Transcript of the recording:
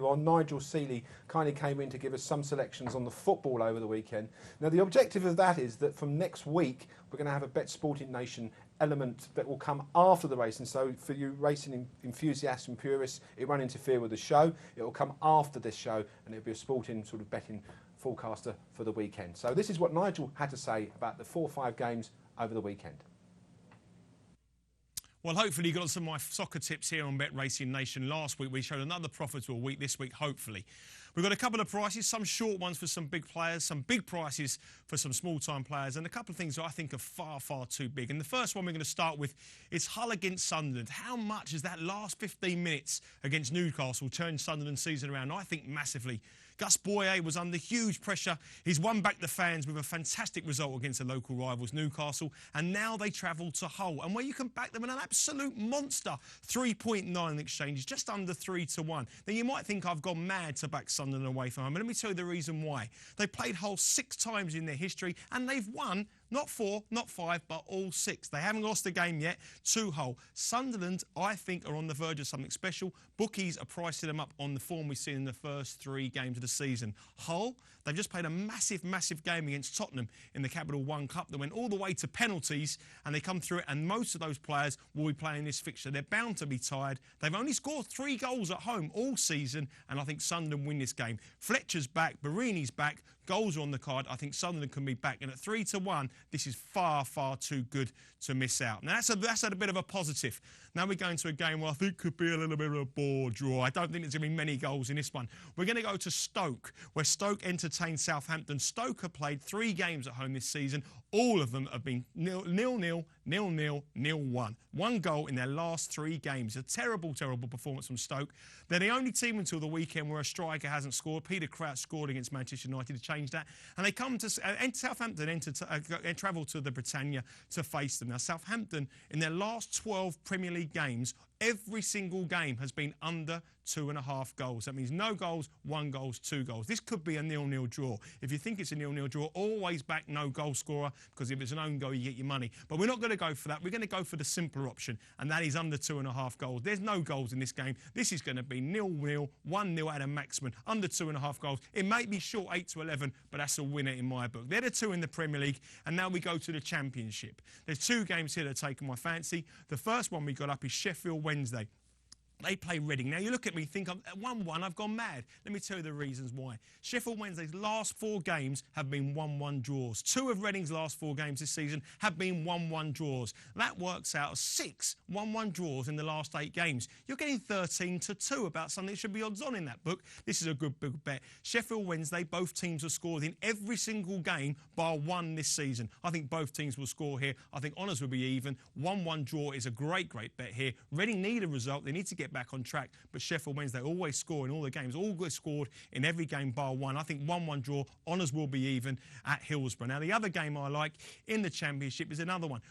on, Nigel Seeley kindly came in to give us some selections on the football over the weekend. Now, the objective of that is that from next week, we're going to have a BetRacingNation element that will come after the racing. So for you racing enthusiasts and purists, it won't interfere with the show. It will come after this show, and it'll be a sporting sort of betting forecaster for the weekend. So this is what Nigel had to say about the 4 or 5 games over the weekend. Well, hopefully you got some of my soccer tips here on BetRacingNation. Last week we showed another profitable week. This week, hopefully. We've got a couple of prices, some short ones for some big players, some big prices for some small-time players, and a couple of things that I think are far, far too big. And the first one we're going to start with is Hull against Sunderland. How much has that last 15 minutes against Newcastle turned Sunderland's season around? I think massively. Gus Boye was under huge pressure. He's won back the fans with a fantastic result against the local rivals, Newcastle, and now they travel to Hull, and where you can back them in an absolute monster, 3.9 in exchanges, just under 3-1. Now, you might think I've gone mad to back Sunderland away from home, but let me tell you the reason why. They played Hull 6 times in their history, and they've won not 4, not 5, but all 6. They haven't lost a game yet to Hull. Sunderland, I think, are on the verge of something special. Bookies are pricing them up on the form we've seen in the first 3 games of the season. Hull, they've just played a massive, massive game against Tottenham in the Capital One Cup that went all the way to penalties, and they come through it, and most of those players will be playing this fixture. They're bound to be tired. They've only scored 3 goals at home all season, and I think Sunderland win this game. Fletcher's back, Barini's back, goals are on the card. I think Sunderland can be back, and at 3-1, this is far, far too good to miss out. Now, that's a bit of a positive. Now we're going to a game where I think could be a little bit of a bore draw. I don't think there's going to be many goals in this one. We're going to go to Stoke, where Stoke entertained Southampton. Stoke have played 3 games at home this season. All of them have been 0-0, 0-0, 0-1. 1 goal in their last 3 games. A terrible, terrible performance from Stoke. They're the only team until the weekend where a striker hasn't scored. Peter Crouch scored against Manchester United to change that. And they come to Southampton travel to the Britannia to face them. Now, Southampton, in their last 12 Premier League games, every single game has been under 2.5 goals. That means no goals, 1 goal, 2 goals. This could be a 0-0 draw. If you think it's a 0-0 draw, always back no goal scorer, because if it's an own goal, you get your money. But we're not going to go for that. We're going to go for the simpler option, and that is under 2.5 goals. There's no goals in this game. This is going to be 0-0, 1-0 at a maximum, under 2.5 goals. It may be short 8-11, but that's a winner in my book. They're the 2 in the Premier League, and now we go to the Championship. There's 2 games here that are taking my fancy. The first one we got up is Sheffield Wednesday. They play Reading. Now, you look at me, think, at 1-1, I've gone mad. Let me tell you the reasons why. Sheffield Wednesday's last 4 games have been 1-1 draws. 2 of Reading's last 4 games this season have been 1-1 draws. That works out as 6 1-1 draws in the last 8 games. You're getting 13-2 about something that should be odds on in that book. This is a good big bet. Sheffield Wednesday, both teams have scored in every single game bar 1 this season. I think both teams will score here. I think honours will be even. 1-1 draw is a great, great bet here. Reading need a result. They need to get back on track, but Sheffield Wednesday always score in all the games, always scored in every game bar 1. I think 1-1 draw, honours will be even at Hillsborough. Now, the other game I like in the Championship is another one.